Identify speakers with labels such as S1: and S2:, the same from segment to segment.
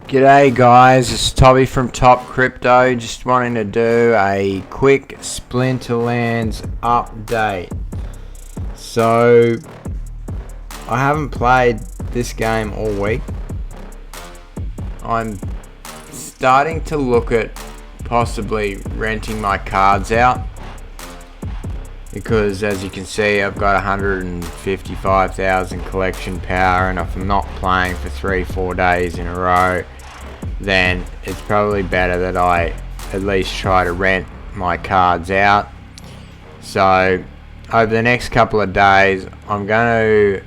S1: G'day guys, it's Toby from Top Crypto. Just wanting to do a quick Splinterlands update. So, I haven't played this game all week. I'm starting to look at possibly renting my cards out, because as you can see I've got 155,000 collection power, and if I'm not playing for 3-4 days in a row, then it's probably better that I at least try to rent my cards out. So over the next couple of days I'm going to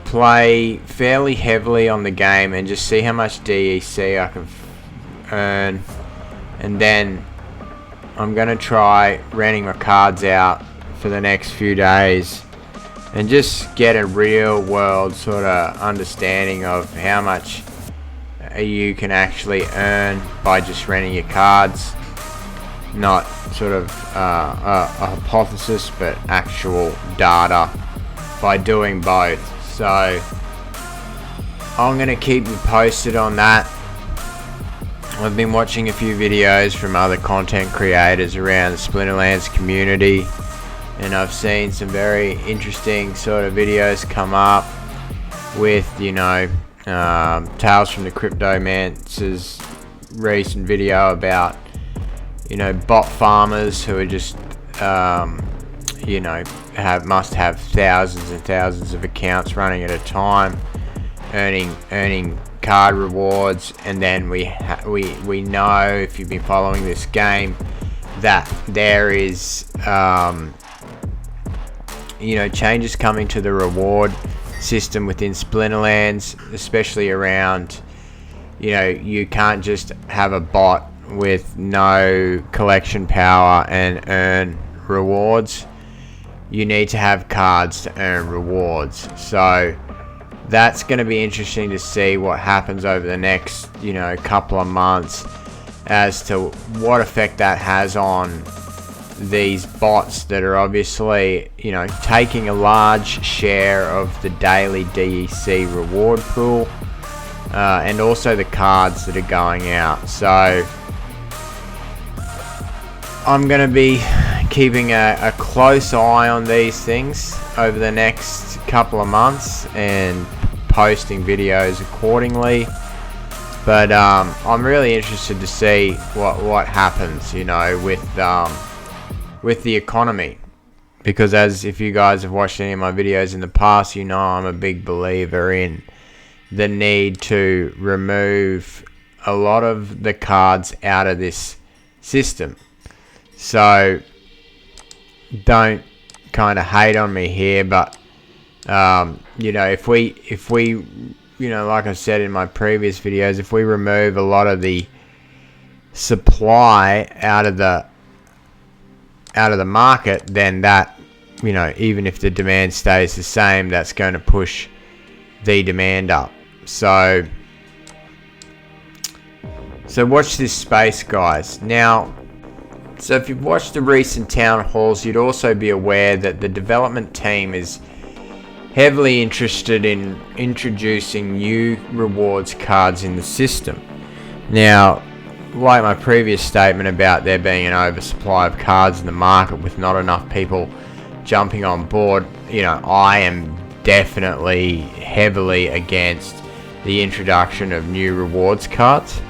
S1: play fairly heavily on the game and just see how much DEC I can earn, and then I'm going to try renting my cards out for the next few days and just get a real world sort of understanding of how much you can actually earn by just renting your cards. Not sort of a hypothesis, but actual data by doing both. So I'm going to keep you posted on that. I've been watching a few videos from other content creators around the Splinterlands community, and I've seen some very interesting sort of videos come up with, Tales from the Cryptomancer's recent video about, bot farmers who are just, must have thousands and thousands of accounts running at a time, earning card rewards. And then we know, if you've been following this game, that there is changes coming to the reward system within Splinterlands, especially around, you can't just have a bot with no collection power and earn rewards. You need to have cards to earn rewards. So that's going to be interesting to see what happens over the next couple of months as to what effect that has on these bots that are obviously taking a large share of the daily DEC reward pool, and also the cards that are going out. So I'm going to be keeping a close eye on these things over the next couple of months and posting videos accordingly. But I'm really interested to see what happens with the economy, because if you guys have watched any of my videos in the past, I'm a big believer in the need to remove a lot of the cards out of this system. So don't kind of hate on me here, but if we like I said in my previous videos, if we remove a lot of the supply out of the market, then that, even if the demand stays the same, that's going to push the demand up. So watch this space, guys. Now, so if you've watched the recent town halls, you'd also be aware that the development team is heavily interested in introducing new rewards cards in the system. Now, like my previous statement about there being an oversupply of cards in the market with not enough people jumping on board, I am definitely heavily against the introduction of new rewards cards.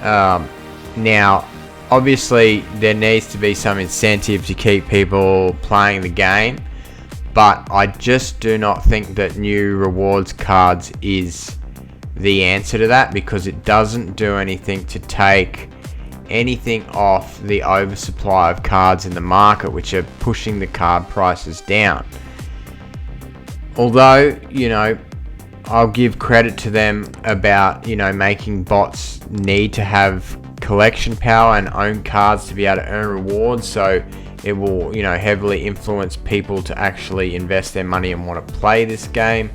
S1: Now, obviously there needs to be some incentive to keep people playing the game, but I just do not think that new rewards cards is the answer to that, because it doesn't do anything to take anything off the oversupply of cards in the market, which are pushing the card prices down. Although, I'll give credit to them about, making bots need to have collection power and own cards to be able to earn rewards, so it will, heavily influence people to actually invest their money and want to play this game.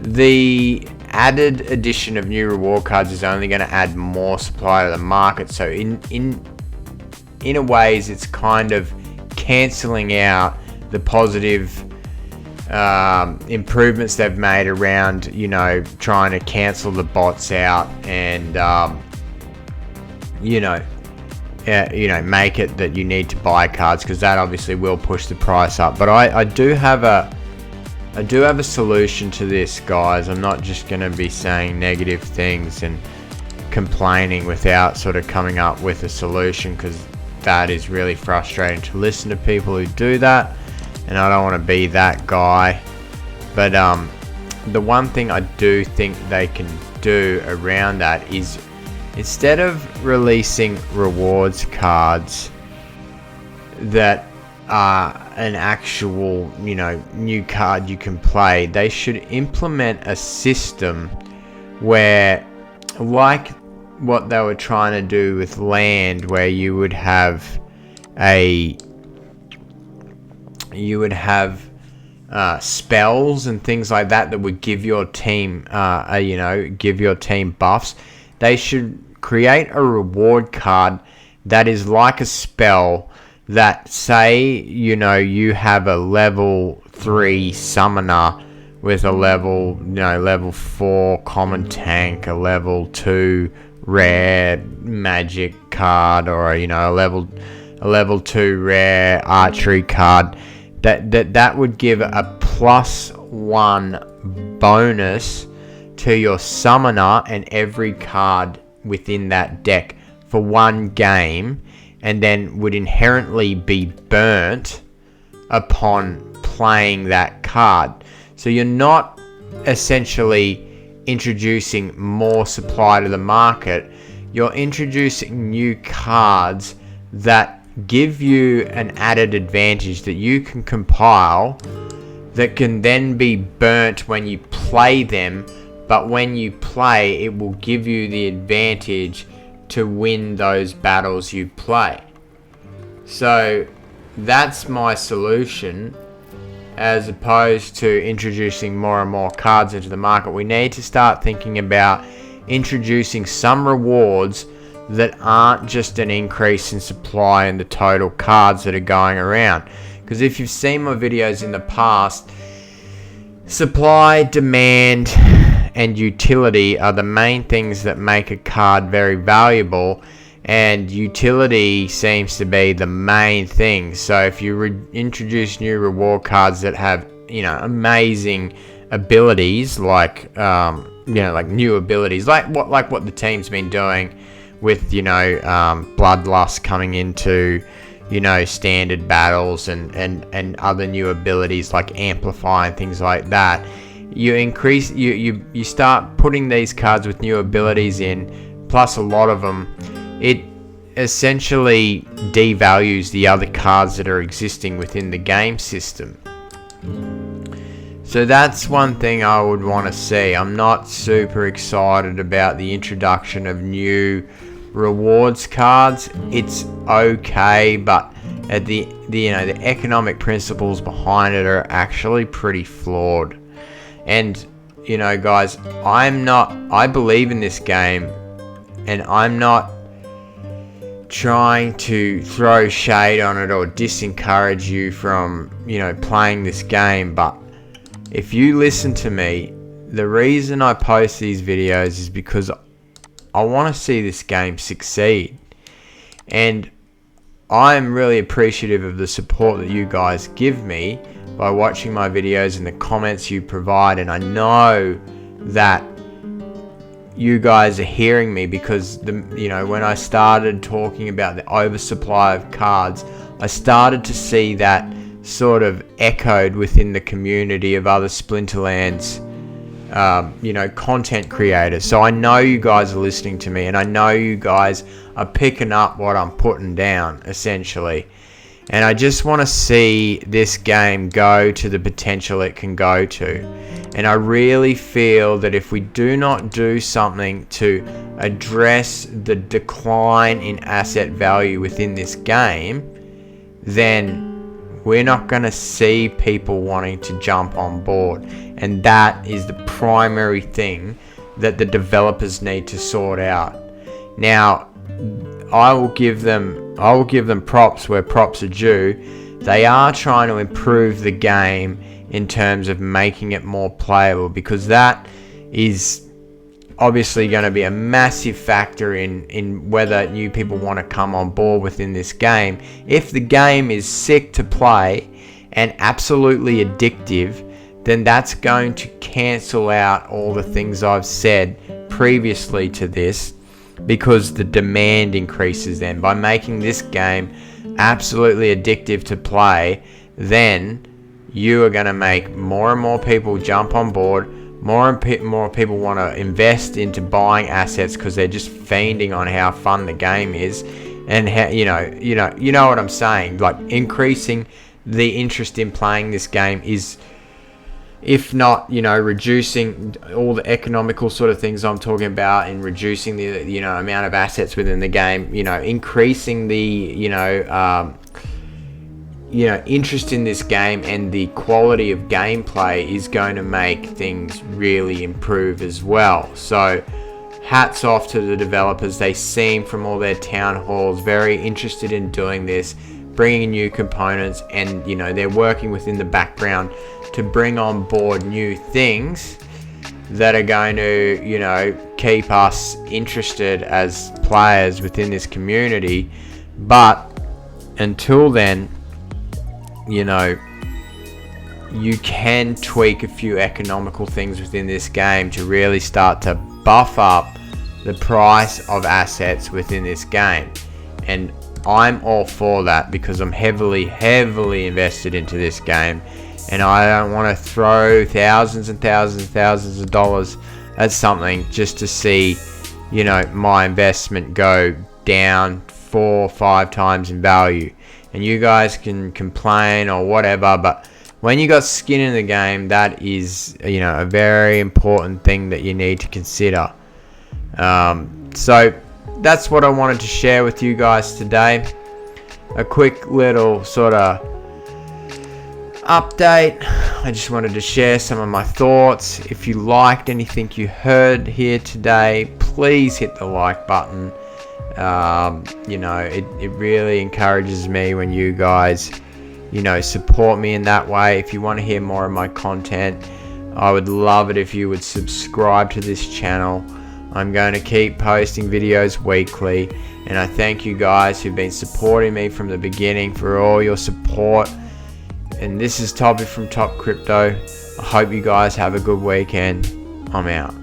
S1: The added addition of new reward cards is only going to add more supply to the market, so in a ways it's kind of cancelling out the positive improvements they've made around, trying to cancel the bots out and, make it that you need to buy cards, because that obviously will push the price up. But I do have a solution to this, guys. I'm not just going to be saying negative things and complaining without sort of coming up with a solution, because that is really frustrating to listen to people who do that, and I don't want to be that guy. But the one thing I do think they can do around that is, instead of releasing rewards cards that are an actual, new card you can play, they should implement a system where, like what they were trying to do with land, where you would have spells and things like that would give your team buffs. They should create a reward card that is like a spell, that say, you have a level 3 summoner with a level 4 common tank, a level 2 rare magic card, or a level 2 rare archery card, that would give a +1 bonus to your summoner and every card within that deck for 1 game, and then would inherently be burnt upon playing that card. So you're not essentially introducing more supply to the market, you're introducing new cards that give you an added advantage that you can compile, that can then be burnt when you play them, but when you play, it will give you the advantage to win those battles you play. So that's my solution. As opposed to introducing more and more cards into the market, we need to start thinking about introducing some rewards that aren't just an increase in supply and the total cards that are going around. Because if you've seen my videos in the past, supply, demand, and utility are the main things that make a card very valuable, and utility seems to be the main thing. So if you introduce new reward cards that have, amazing abilities, like new abilities, like what the team's been doing with, Bloodlust coming into, standard battles, and other new abilities like Amplify and things like that. You start putting these cards with new abilities in, plus a lot of them, it essentially devalues the other cards that are existing within the game system. So that's one thing I would want to see. I'm not super excited about the introduction of new rewards cards. It's okay, but at the economic principles behind it are actually pretty flawed. And guys, I believe in this game, and I'm not trying to throw shade on it or disencourage you from playing this game, but if you listen to me, the reason I post these videos is because I want to see this game succeed, and I'm really appreciative of the support that you guys give me by watching my videos and the comments you provide. And I know that you guys are hearing me, because when I started talking about the oversupply of cards, I started to see that sort of echoed within the community of other Splinterlands content creators. So I know you guys are listening to me, and I know you guys are picking up what I'm putting down, essentially. And I just want to see this game go to the potential it can go to. And I really feel that if we do not do something to address the decline in asset value within this game, then we're not going to see people wanting to jump on board. And that is the primary thing that the developers need to sort out. Now, I will give them props where props are due. they are trying to improve the game in terms of making it more playable, because that is obviously going to be a massive factor in whether new people want to come on board within this game. If the game is sick to play and absolutely addictive, then that's going to cancel out all the things I've said previously to this, because the demand increases then. By making this game absolutely addictive to play, then you are going to make more and more people jump on board. More and more people want to invest into buying assets because they're just fiending on how fun the game is, and how, you know what I'm saying. Like, increasing the interest in playing this game is, if not, reducing all the economical sort of things I'm talking about, and reducing the amount of assets within the game, increasing the interest in this game and the quality of gameplay is going to make things really improve as well. So hats off to the developers. They seem, from all their town halls, very interested in doing this, bringing in new components, and they're working within the background to bring on board new things that are going to keep us interested as players within this community. But until then, you can tweak a few economical things within this game to really start to buff up the price of assets within this game. And I'm all for that, because I'm heavily invested into this game, and I don't want to throw thousands and thousands of dollars at something just to see my investment go down 4 or 5 times in value. And you guys can complain or whatever, but when you got skin in the game, that is a very important thing that you need to consider. So that's what I wanted to share with you guys today. A quick little sort of update. I just wanted to share some of my thoughts. If you liked anything you heard here today, please hit the like button. It really encourages me when you guys support me in that way. If you want to hear more of my content, I would love it if you would subscribe to this channel. I'm going to keep posting videos weekly, and I thank you guys who've been supporting me from the beginning for all your support. And this is Toby from Top Crypto. I hope you guys have a good weekend. I'm out.